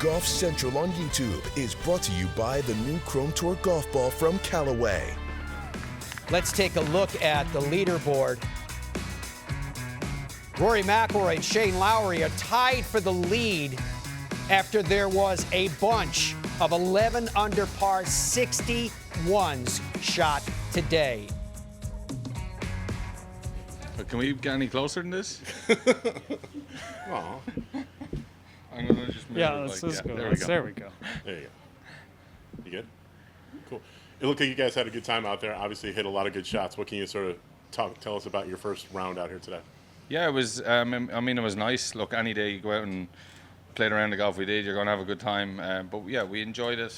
Golf Central on YouTube is brought to you by the new Chrome Tour golf ball from Callaway. Let's take a look at the leaderboard. Rory McIlroy and Shane Lowry are tied for the lead after there was a bunch of 11 under par 61s shot today. Can we get any closer than this? Aw. I'm gonna just move it let's like, just go. There We go. There you go. You good? Cool. It looked like you guys had a good time out there. Obviously hit a lot of good shots. What can you sort of tell us about your first round out here today? Yeah, it was. I mean, it was nice. Look, any day you go out and play around the golf we did, you're going to have a good time. But yeah, we enjoyed it.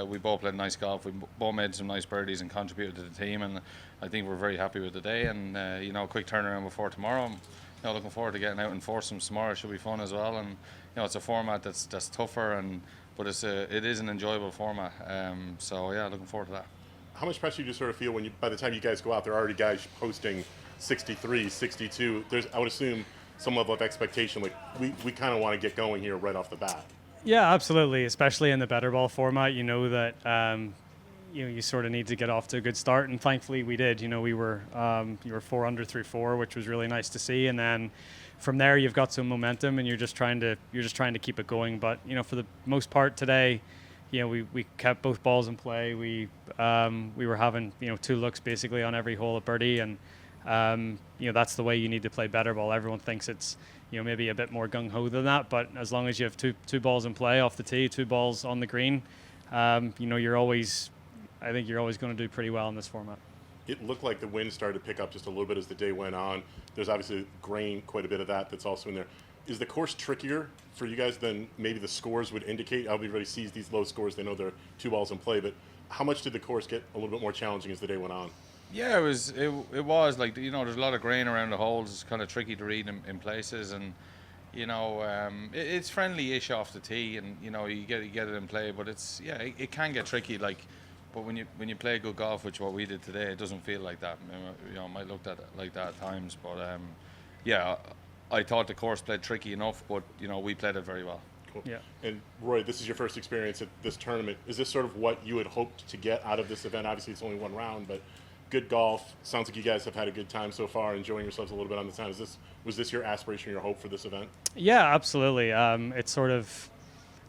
We both played nice golf. We both made some nice birdies and contributed to the team. And I think we're very happy with the day. And quick turnaround before tomorrow. I'm looking forward to getting out and foursomes tomorrow. It should be fun as well. And it's a format that's tougher, but it is an enjoyable format. So yeah, looking forward to that. How much pressure do you sort of feel when by the time you guys go out, there are already guys posting 63, 62. I would assume some level of expectation. Like we kind of want to get going here right off the bat. Yeah, absolutely. Especially in the better ball format, you know that you sort of need to get off to a good start, and thankfully we did. You were 4 under through 4, which was really nice to see, and then from there you've got some momentum, and you're just trying to keep it going. But for the most part today, we kept both balls in play. We were having 2 looks basically on every hole at birdie, and that's the way you need to play better ball. Everyone thinks it's maybe a bit more gung ho than that, but as long as you have two balls in play off the tee, 2 balls on the green, I think you're always going to do pretty well in this format. It looked like the wind started to pick up just a little bit as the day went on. There's obviously grain, quite a bit of that's also in there. Is the course trickier for you guys than maybe the scores would indicate? Everybody sees these low scores. They know there are 2 balls in play, but how much did the course get a little bit more challenging as the day went on? Yeah, it was like, there's a lot of grain around the holes. It's kind of tricky to read in places, and it's friendly-ish off the tee, and you get it in play, but it can get tricky. But when you play good golf, which what we did today, it doesn't feel like that. It might look like that at times, but I thought the course played tricky enough, but we played it very well. Cool. Yeah. And Roy, this is your first experience at this tournament. Is this sort of what you had hoped to get out of this event? Obviously, it's only one round, but good golf. Sounds like you guys have had a good time so far, enjoying yourselves a little bit on the time. Was this your aspiration, your hope for this event? Yeah, absolutely. It's sort of,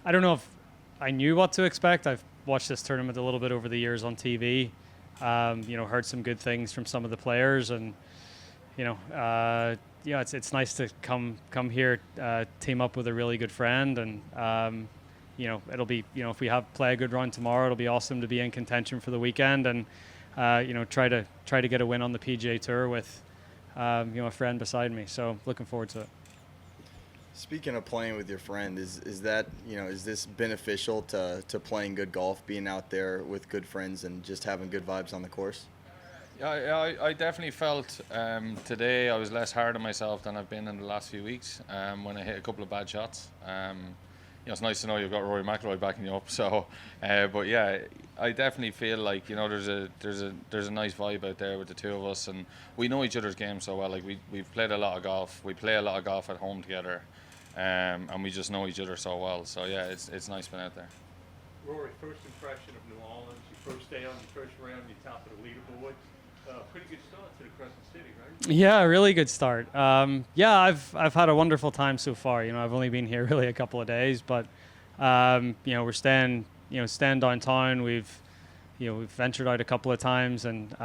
I don't know if I knew what to expect. I've watched this tournament a little bit over the years on TV. Heard some good things from some of the players, and it's nice to come here, team up with a really good friend, and it'll be if we play a good run tomorrow, it'll be awesome to be in contention for the weekend, and try to get a win on the PGA Tour with a friend beside me. So looking forward to it. Speaking of playing with your friend, is this beneficial to playing good golf, being out there with good friends and just having good vibes on the course? Yeah, I definitely felt today I was less hard on myself than I've been in the last few weeks when I hit a couple of bad shots. It's nice to know you've got Rory McIlroy backing you up. So, but yeah, I definitely feel like there's a nice vibe out there with the two of us, and we know each other's game so well. Like we've played a lot of golf. We play a lot of golf at home together, and we just know each other so well. So yeah, it's nice being out there. Rory, first impression of New Orleans. Your first day on the first round, you top of the leaderboard. Pretty good start to the Crescent City, right? Yeah, really good start. I've had a wonderful time so far. I've only been here really a couple of days, but we're staying downtown. We've ventured out a couple of times, and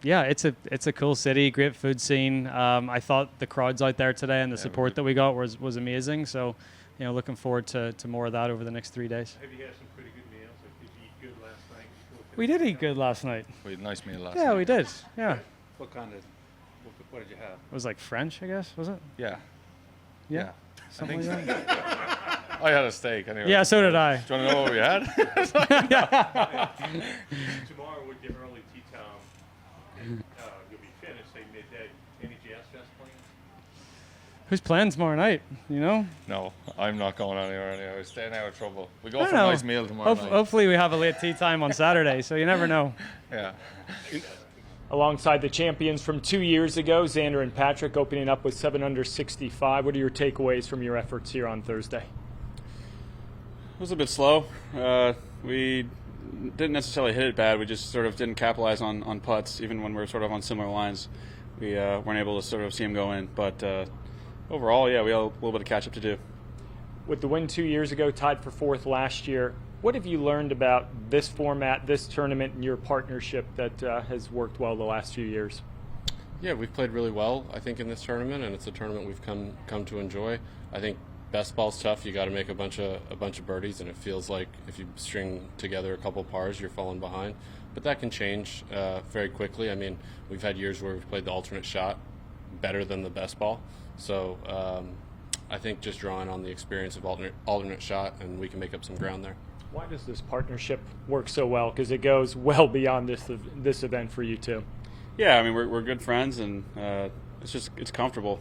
it's a cool city, great food scene. I thought the crowds out there today and the support that we got was amazing. So, looking forward to more of that over the next 3 days. Have you had some pretty good meals? Like, did you eat good last night? We did eat good last night. We had a nice meal last night. Yeah, we did. Yeah. What did you have? It was like French, I guess, was it? Yeah. Yeah. Something like that. I had a steak anyway. Yeah, so did I. Do you want to know what we had? Tomorrow with your early tee time, you'll be finished, say midday. Any jazz fest plans? Who's playing tomorrow night, No, I'm not going anywhere anyway. We're staying out of trouble. We go for a nice meal tomorrow night. Hopefully we have a late tea time on Saturday, so you never know. Yeah. Alongside the champions from 2 years ago, Xander and Patrick opening up with 7 under 65. What are your takeaways from your efforts here on Thursday? was a bit slow. We didn't necessarily hit it bad. We just sort of didn't capitalize on putts, even when we were sort of on similar lines. We weren't able to sort of see them go in. But overall, yeah, we have a little bit of catch up to do. With the win 2 years ago, tied for fourth last year, what have you learned about this format, this tournament, and your partnership that has worked well the last few years? Yeah, we've played really well, I think, in this tournament, and it's a tournament we've come to enjoy. I think best ball's tough. You got to make a bunch of birdies, and it feels like if you string together a couple pars, you're falling behind. But that can change very quickly. I mean, we've had years where we've played the alternate shot better than the best ball. So I think just drawing on the experience of alternate shot, and we can make up some ground there. Why does this partnership work so well? Because it goes well beyond this event for you two. Yeah, I mean, we're good friends, and it's comfortable.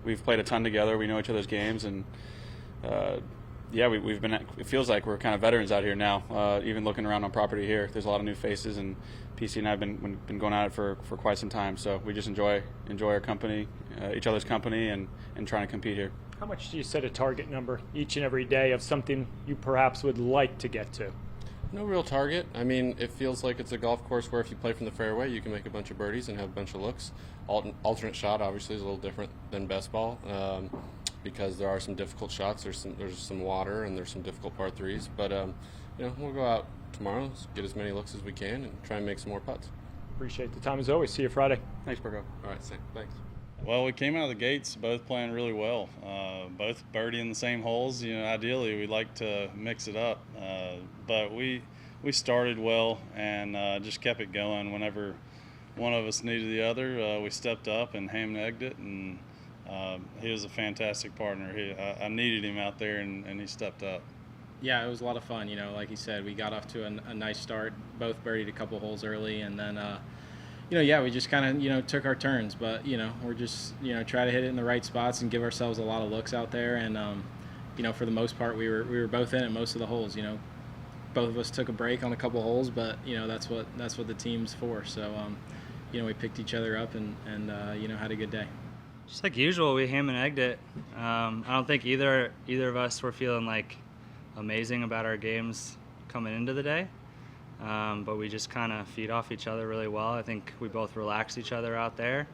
We've played a ton together. We know each other's games, and yeah, we've been. It feels like we're kind of veterans out here now. Even looking around on property here, there's a lot of new faces, and PC and I have been going at it for quite some time. So we just enjoy our company, each other's company, and trying to compete here. How much do you set a target number each and every day of something you perhaps would like to get to? No real target. I mean, it feels like it's a golf course where if you play from the fairway, you can make a bunch of birdies and have a bunch of looks. Alternate shot obviously is a little different than best ball because there are some difficult shots. There's some water and there's some difficult par threes. But we'll go out tomorrow, get as many looks as we can, and try and make some more putts. Appreciate the time as always. See you Friday. Thanks, Burgo. All right, thanks. Well, we came out of the gates both playing really well, both birdieing the same holes. Ideally we'd like to mix it up, but we started well and just kept it going. Whenever one of us needed the other, we stepped up and ham-and-egged it, and he was a fantastic partner. I needed him out there, and he stepped up. Yeah, it was a lot of fun. Like you said, we got off to a nice start, both birdied a couple holes early, and then we just kind of, took our turns, but, we're just, try to hit it in the right spots and give ourselves a lot of looks out there. And, for the most part, we were both in it most of the holes. Both of us took a break on a couple holes, but, that's what the team's for. So, we picked each other up and had a good day. Just like usual, we ham and egged it. I don't think either of us were feeling like amazing about our games coming into the day. But we just kind of feed off each other really well. I think we both relax each other out there.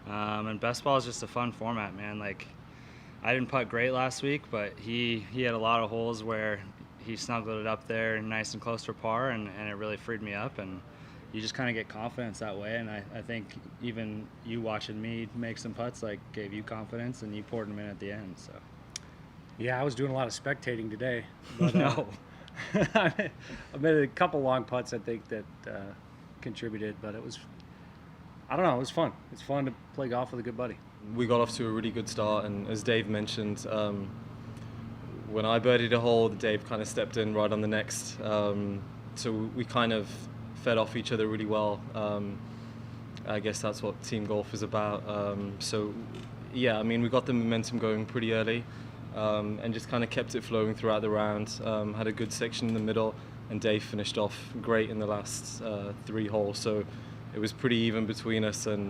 And best ball is just a fun format, man. Like, I didn't putt great last week, but he had a lot of holes where he snuggled it up there nice and close for par, and it really freed me up. And you just kind of get confidence that way. And I think even you watching me make some putts gave you confidence, and you poured them in at the end. So. Yeah, I was doing a lot of spectating today. But, No. I made a couple long putts, I think, that contributed, but it was fun. It's fun to play golf with a good buddy. We got off to a really good start, and as Dave mentioned, when I birdied a hole, Dave kind of stepped in right on the next. So we kind of fed off each other really well. I guess that's what team golf is about. Yeah, I mean, we got the momentum going pretty early. And just kind of kept it flowing throughout the round. Had a good section in the middle, and Dave finished off great in the last 3 holes. So it was pretty even between us, and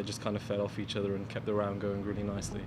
just kind of fed off each other and kept the round going really nicely.